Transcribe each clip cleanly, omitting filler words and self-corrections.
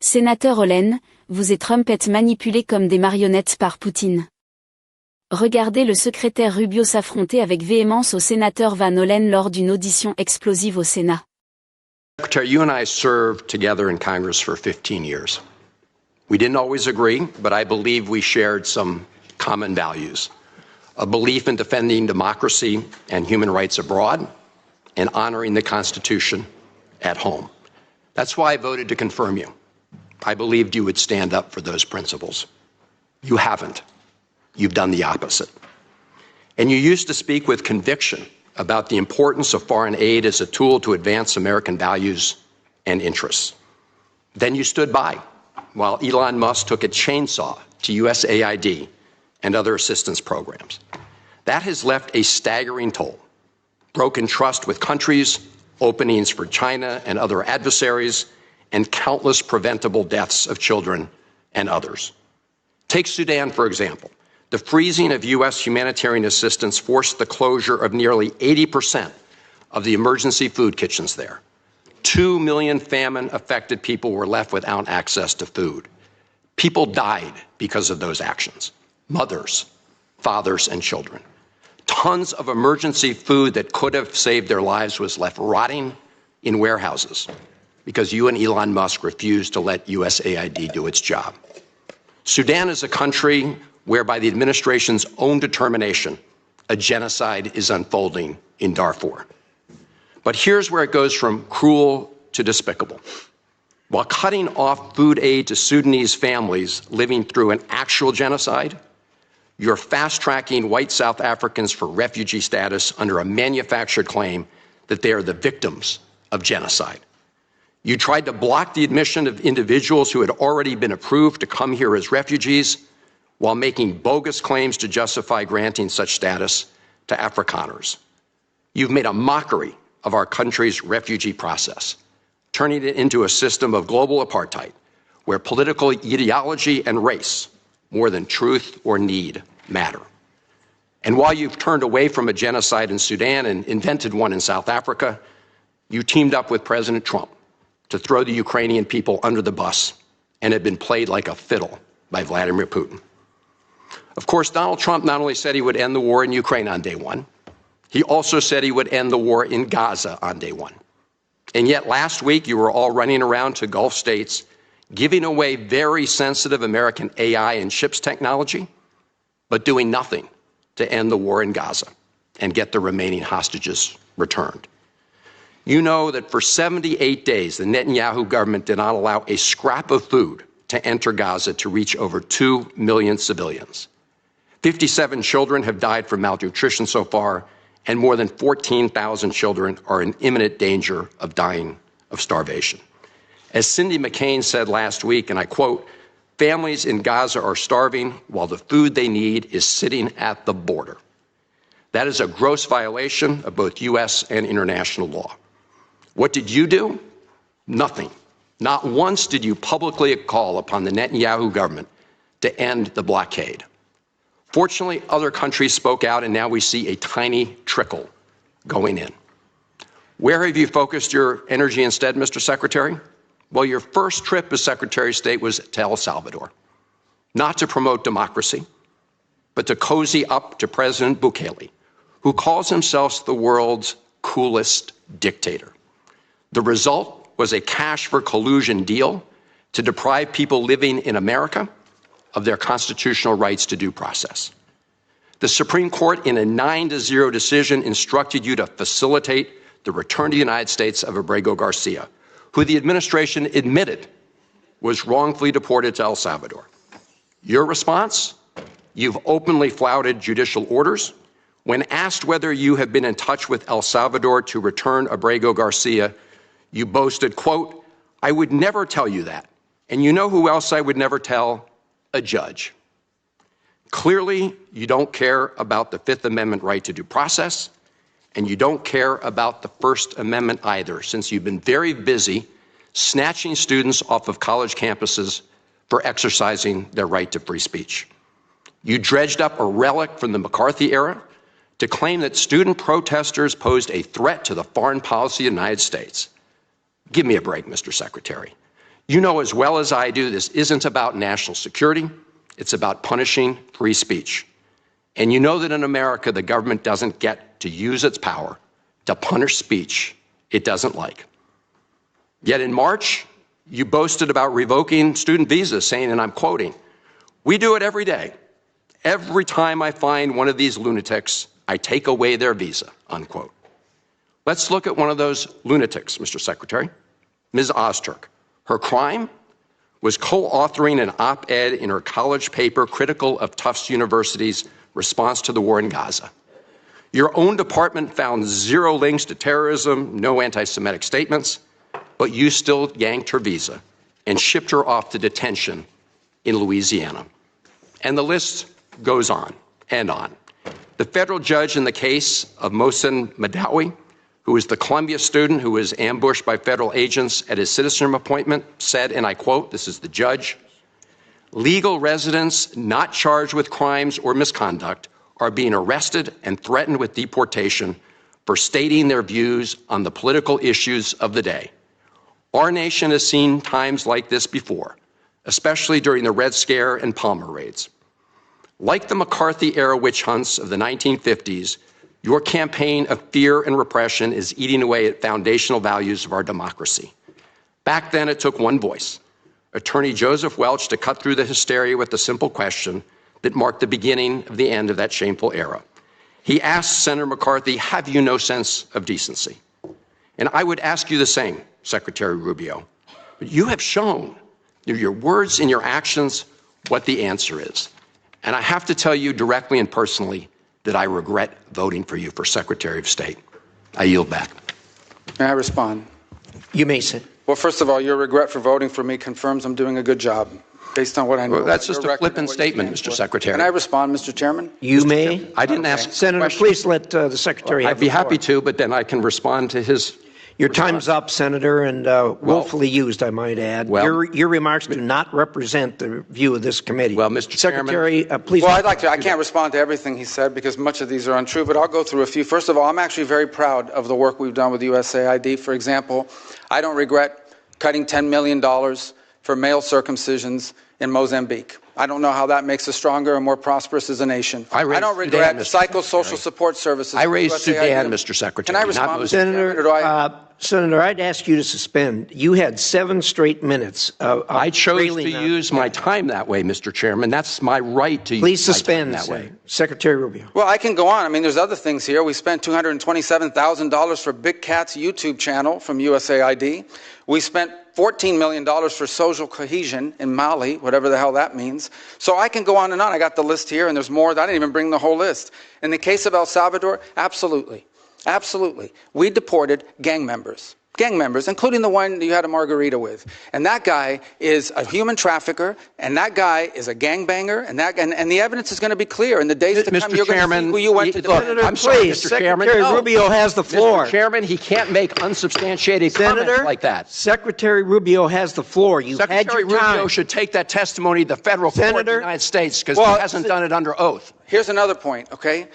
Sénateur Hollen, vous et Trump êtes manipulés comme des marionnettes par Poutine. Regardez le secrétaire Rubio s'affronter avec véhémence au sénateur Van Hollen lors d'une audition explosive au Sénat. Secretary, you and I served together in Congress for 15 years. We didn't always agree, but I believe we shared some common values. A belief in defending democracy and human rights abroad and honoring the Constitution at home. That's why I voted to confirm you. I believed you would stand up for those principles. You haven't. You've done the opposite. And you used to speak with conviction about the importance of foreign aid as a tool to advance American values and interests. Then you stood by while Elon Musk took a chainsaw to USAID and other assistance programs. That has left a staggering toll. Broken trust with countries, openings for China and other adversaries, and countless preventable deaths of children and others. Take Sudan, for example. The freezing of U.S. humanitarian assistance forced the closure of nearly 80% of the emergency food kitchens there. 2 million famine-affected people were left without access to food. People died because of those actions. Mothers, fathers, and children. Tons of emergency food that could have saved their lives was left rotting in warehouses because you and Elon Musk refused to let USAID do its job. Sudan is a country where, by the administration's own determination, a genocide is unfolding in Darfur. But here's where it goes from cruel to despicable. While cutting off food aid to Sudanese families living through an actual genocide, you're fast-tracking white South Africans for refugee status under a manufactured claim that they are the victims of genocide. You tried to block the admission of individuals who had already been approved to come here as refugees while making bogus claims to justify granting such status to Afrikaners. You've made a mockery of our country's refugee process, turning it into a system of global apartheid where political ideology and race, more than truth or need, matter. And while you've turned away from a genocide in Sudan and invented one in South Africa, you teamed up with President Trump to throw the Ukrainian people under the bus and have been played like a fiddle by Vladimir Putin. Of course, Donald Trump not only said he would end the war in Ukraine on day one, he also said he would end the war in Gaza on day one. And yet last week, you were all running around to Gulf states, giving away very sensitive American AI and chips technology, but doing nothing to end the war in Gaza and get the remaining hostages returned. You know that for 78 days, the Netanyahu government did not allow a scrap of food to enter Gaza to reach over 2 million civilians. 57 children have died from malnutrition so far, and more than 14,000 children are in imminent danger of dying of starvation. As Cindy McCain said last week, and I quote, "Families in Gaza are starving while the food they need is sitting at the border." That is a gross violation of both U.S. and international law. What did you do? Nothing. Not once did you publicly call upon the Netanyahu government to end the blockade. Fortunately, other countries spoke out, and now we see a tiny trickle going in. Where have you focused your energy instead, Mr. Secretary? Well, your first trip as Secretary of State was to El Salvador, not to promote democracy, but to cozy up to President Bukele, who calls himself the world's coolest dictator. The result was a cash for collusion deal to deprive people living in America of their constitutional rights to due process. The Supreme Court, in a 9-0 decision, instructed you to facilitate the return to the United States of Abrego Garcia, who the administration admitted was wrongfully deported to El Salvador. Your response? You've openly flouted judicial orders. When asked whether you have been in touch with El Salvador to return Abrego Garcia, you boasted, quote, "I would never tell you that. And you know who else I would never tell? A judge." Clearly, you don't care about the Fifth Amendment right to due process, and you don't care about the First Amendment either, since you've been very busy snatching students off of college campuses for exercising their right to free speech. You dredged up a relic from the McCarthy era to claim that student protesters posed a threat to the foreign policy of the United States. Give me a break, Mr. Secretary. You know as well as I do, this isn't about national security. It's about punishing free speech. And you know that in America, the government doesn't get to use its power to punish speech it doesn't like. Yet in March, you boasted about revoking student visas, saying, and I'm quoting, "We do it every day. Every time I find one of these lunatics, I take away their visa," unquote. Let's look at one of those lunatics, Mr. Secretary, Ms. Ozturk. Her crime was co-authoring an op-ed in her college paper critical of Tufts University's response to the war in Gaza. Your own department found zero links to terrorism, no anti-Semitic statements, but you still yanked her visa and shipped her off to detention in Louisiana. And the list goes on and on. The federal judge in the case of Mohsen Madawi, who is the Columbia student who was ambushed by federal agents at his citizenship appointment, said, and I quote, this is the judge, "Legal residents not charged with crimes or misconduct are being arrested and threatened with deportation for stating their views on the political issues of the day. Our nation has seen times like this before, especially during the Red Scare and Palmer raids. Like the McCarthy-era witch hunts of the 1950s, your campaign of fear and repression is eating away at foundational values of our democracy. Back then, it took one voice, Attorney Joseph Welch, to cut through the hysteria with the simple question that marked the beginning of the end of that shameful era. He asked Senator McCarthy, have you no sense of decency? And I would ask you the same, Secretary Rubio. But you have shown through your words and your actions what the answer is. And I have to tell you directly and personally that I regret voting for you for Secretary of State. I yield back. May I respond? You may sit. Well, first of all, your regret for voting for me confirms I'm doing a good job, based on what I know. Well, that's just a flippant statement, Mr. Secretary. Can I respond, Mr. Chairman? You may. I didn't ask Senator, please let the Secretary have I'd be the floor. happy to, but then I can respond to his Your time's up, Senator, and willfully used, I might add. Well, your remarks do not represent the view of this committee. Well, Mr. Secretary, please. Well, I'd like to. I can't respond to everything he said because much of these are untrue, but I'll go through a few. First of all, I'm actually very proud of the work we've done with USAID. For example, I don't regret cutting $10 million for male circumcisions in Mozambique. I don't know how that makes us stronger and more prosperous as a nation. I don't regret psychosocial support services. I raised Sudan, Mr. Secretary. Can I respond, Senator, I'd ask you to suspend. You had 7 straight minutes. I chose to use my time that way, Mr. Chairman. That's my right to Please use suspend my time that way. Secretary Rubio. Well, I can go on. I mean, there's other things here. We spent $227,000 for Big Cat's YouTube channel from USAID. We spent $14 million for social cohesion in Mali, whatever the hell that means. So I can go on and on. I got the list here, and there's more. I didn't even bring the whole list. In the case of El Salvador, absolutely. Absolutely. We deported gang members, including the one you had a margarita with. And that guy is a human trafficker, and that guy is a gangbanger, and the evidence is going to be clear. In the days to come, you're going to see who you went to Senator, deport. I'm sorry, please, Mr. Chairman. Secretary Rubio has the floor. Mr. Chairman, he can't make unsubstantiated comments like that. Secretary Rubio has the floor. You Secretary had your time. Rubio should take that testimony to the federal court of the United States because he hasn't done it under oath. Here's another point, okay?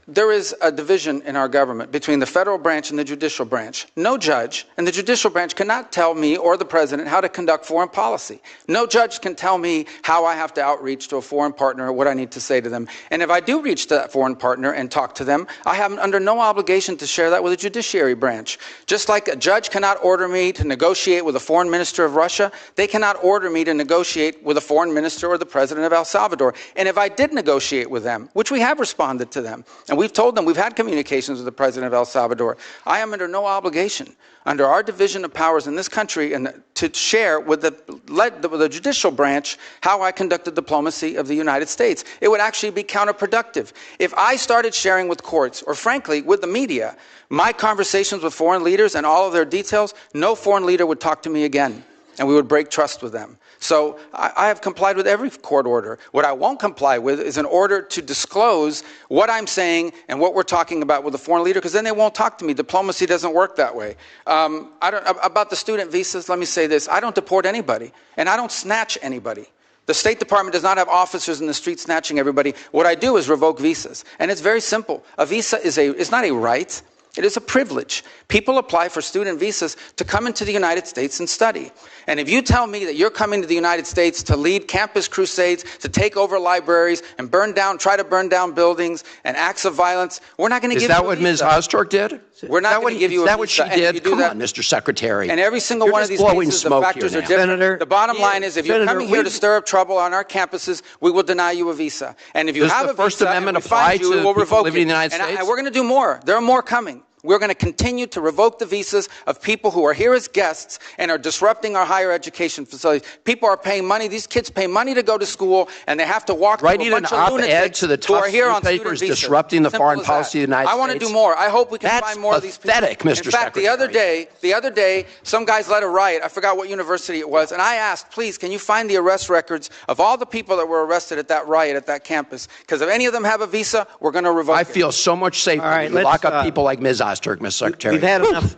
There is a division in our government between the federal branch and the judicial branch. No judge in the judicial branch cannot tell me or the president how to conduct foreign policy. No judge can tell me how I have to outreach to a foreign partner or what I need to say to them. And if I do reach to that foreign partner and talk to them, I have under no obligation to share that with the judiciary branch. Just like a judge cannot order me to negotiate with a foreign minister of Russia, they cannot order me to negotiate with a foreign minister or the president of El Salvador. And if I did negotiate with them, which we have responded to them, and we've told them we've had communications with the president of El Salvador, I am under no obligation under our division of powers in this country and to share with the judicial branch how I conducted diplomacy of the United States. It would actually be counterproductive. If I started sharing with courts, or frankly, with the media, my conversations with foreign leaders and all of their details, no foreign leader would talk to me again, and we would break trust with them. So I have complied with every court order. What I won't comply with is an order to disclose what I'm saying and what we're talking about with a foreign leader, because then they won't talk to me. Diplomacy doesn't work that way. About the student visas, let me say this. I don't deport anybody, and I don't snatch anybody. The State Department does not have officers in the street snatching everybody. What I do is revoke visas, and it's very simple. A visa is not a right. It is a privilege. People apply for student visas to come into the United States and study. And if you tell me that you're coming to the United States to lead campus crusades, to take over libraries and try to burn down buildings and acts of violence, we're not going to give you a visa. Is that what Ms. Ozturk did? We're not going to give you a visa. Is that what she did? Come on, Mr. Secretary. And every single one of these cases, the factors are different. Senator, the bottom line is if you're coming here to stir up trouble on our campuses, we will deny you a visa. And if you have a First visa Amendment and we find you, we will revoke it. In the United States? And we're going to do more. There are more coming. We're going to continue to revoke the visas of people who are here as guests and are disrupting our higher education facilities. People are paying money. These kids pay money to go to school, and they have to walk through a bunch of lunatics to the who are here on student newspapers visas. disrupting the foreign policy of the United States. I want to do more. I hope we can find more of these people. That's pathetic, Mr. In fact, Secretary. the other day, some guys led a riot. I forgot what university it was, and I asked, please, can you find the arrest records of all the people that were arrested at that riot at that campus? Because if any of them have a visa, we're going to revoke it. I feel so much safer when you lock up people like Ms. Ozturk, Mr. Secretary.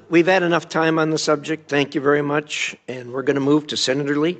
We've had enough time on the subject. Thank you very much. And we're going to move to Senator Lee.